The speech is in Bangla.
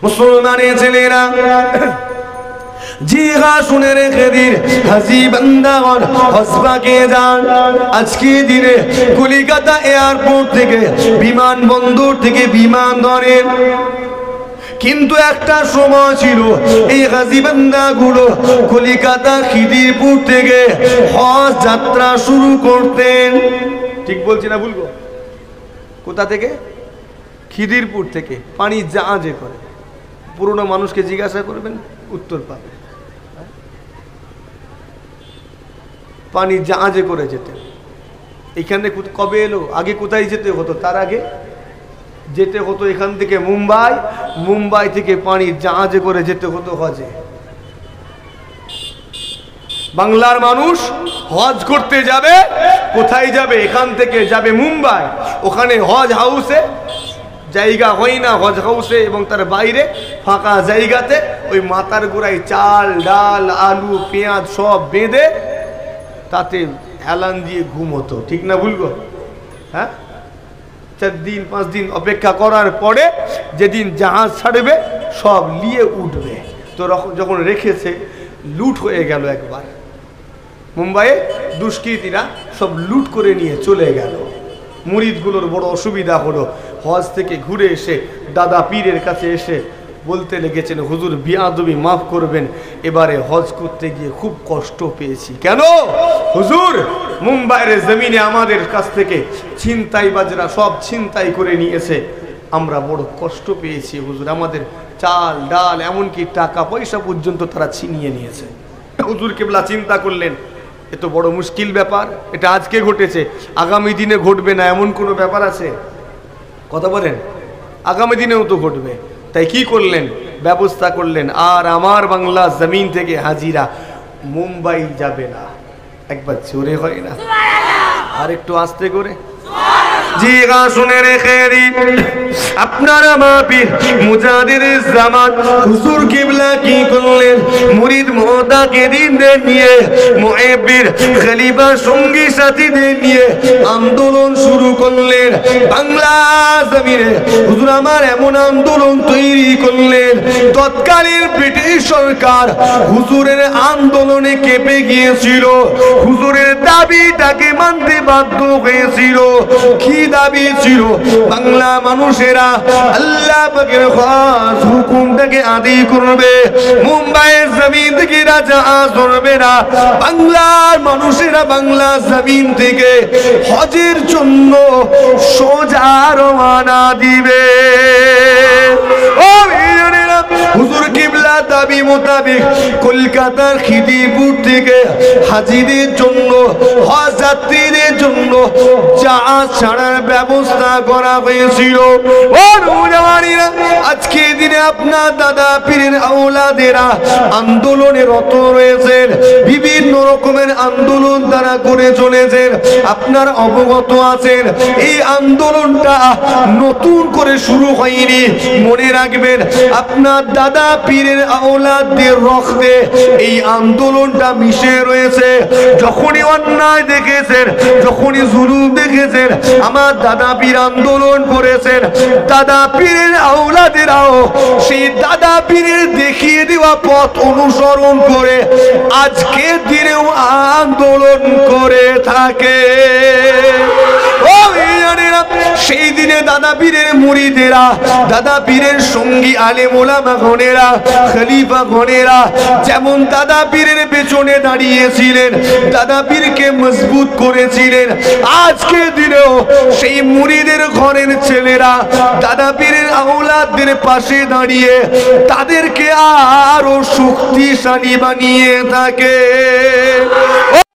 মুসলমানের ছেলেরা, জি হা শুনে রেখে দিন, হাজি বান্দাগণ হজবাকে যান। আজকে দিনে কলিকাতা এয়ারপোর্ট থেকে, বিমানবন্দর থেকে বিমান ধরেন। কিন্তু একটা সময় ছিল এই হাজি বান্দাগুলো কলিকাতা খিদিরপুর থেকে হজ যাত্রা শুরু করতেন। ঠিক বলছি না ভুলবো? কোথা থেকে? খিদিরপুর থেকে পানির জাহাজে করে। পুরনো মানুষকে জিজ্ঞাসা করবেন, উত্তর পাবে। পানির জাহাজে করে যেতেন। এখানে কবে এলো? আগে কোথায় যেতে হতো? তার আগে যেতে হতো এখান থেকে মুম্বাই, মুম্বাই থেকে পানির জাহাজে করে যেতে হতো হজে। বাংলার মানুষ হজ করতে যাবে, কোথায় যাবে? এখান থেকে যাবে মুম্বাই, ওখানে হজ হাউসে জায়গা হয় না, হজ হাউসে এবং তার বাইরে ফাঁকা জায়গাতে ওই মাথার গোড়ায় চাল ডাল আলু পেঁয়াজ সব বেঁধে তাতে হেলান দিয়ে ঘুম হতো। ঠিক না ভুলবো? হ্যাঁ, 4 দিন 5 দিন অপেক্ষা করার পরে যেদিন জাহাজ ছাড়বে সব নিয়ে উঠবে। তো যখন রেখেছে লুট হয়ে গেল একবার মুম্বাইয়ে, দুষ্কৃতীরা সব লুট করে নিয়ে চলে গেল। মুরিদগুলোর বড় অসুবিধা হলো। হজ থেকে ঘুরে এসে দাদা পীরের কাছে এসে বলতে লেগেছেন, হুজুর বিয়াদবি মাফ করবেন, এবারে হজ করতে গিয়ে খুব কষ্ট পেয়েছি। কেন হুজুর? মুম্বাইয়ের জমিনে আমাদের কাছ থেকে ছিনতাইবাজরা সব ছিনতাই করে নিয়েছে, আমরা বড় কষ্ট পেয়েছি হুজুর, আমাদের চাল ডাল এমনকি টাকা পয়সা পর্যন্ত তারা ছিনিয়ে নিয়েছে। হুজুর কেবলা চিন্তা করলেন, এ তো বড় মুশকিল ব্যাপার, এটা আজকে ঘটেছে, আগামী দিনে ঘটবে না এমন কোনো ব্যাপার আছে? কথা বলেন, আগামী দিনেও তো ঘটবে। তাই কি করলেন? ব্যবস্থা করলেন, আর আমার বাংলা জমিন থেকে হাজিরা মুম্বাই যাবে না। একবার জোরে হয় না, আর একটু আস্তে করে। জি গা শুনে রেখে দিন, আপনারা মাপির মুজাহিদ জামান হুজুর কিবলা কি করলেন? মুরিদ মোহতাকে দিনদের নিয়ে, মুহিব্বির খলিফা সঙ্গী সাথীদের নিয়ে আন্দোলন শুরু করলেন বাংলা জমিনে। হুজুর আমার এমন আন্দোলন তৈরি করলেন, তৎকালীন ব্রিটিশ সরকার হুজুরের আন্দোলনে কেঁপে গিয়েছিল, হুজুরের দাবিটাকে মানতে বাধ্য হয়েছিল। কি দাবি ছিল? বাংলা মানুষেরা আল্লাহ পাকের খাস হুকুমটাকে আদায় করবে, মুম্বাইয়ের জমিন থেকে রাজা আসবে না, বাংলার মানুষেরা বাংলা জমিন থেকে হজের জন্য সোজা রওনা দিবে। ও ভাইয়েরা, হুজুর কিবলা দাবি মোতাবেক কলকাতার খিদিরপুর থেকে হাজিদের জন্য, হজ যাত্রীদের জন্য জাহাজ ছাড়ার ব্যবস্থা করা হয়েছিল। ও নওজওয়ানেরা, আজকে দিনে আপনার দাদা পীরের আওলাদেরা আন্দোলনে রত রয়েছেন, বিভিন্ন রকমের আন্দোলন তারা করে চলেছেন। আপনার অবগত আছেন, এই আন্দোলনটা নতুন করে শুরু হয়নি। মনে রাখবেন, আপনার দাদা পীরের আওলাদদের রক্তে এই আন্দোলনটা মিশে রয়েছে। যখনই অন্যায় দেখেছেন, যখনই জুলুম দেখেছেন, আমার দাদা পীর আন্দোলন করেছেন, দাদা পীরের আওলাদেরাও সেই দাদা পীরের দেখিয়ে দেওয়া পথ অনুসরণ করে আজকে দিনেও আন্দোলন করে থাকে। ও ভাইয়ারা, সেই দিনে দাদা পীরের মুরিদেরা, দাদা পীরের সঙ্গী আলেম ওলামা গণেরা, খলিফা গণেরা যেমন দাদা পীরের পেছনে দাঁড়িয়েছিলেন, দাদা পীরকে মজবুত করেছিলেন, আজকে দিনেও সেই মুরিদের ঘরের ছেলেরা দাদা পীরের আওলাদদের পাশে দাঁড়িয়ে তাদেরকে আরো শক্তিশালী বানিয়ে থাকে।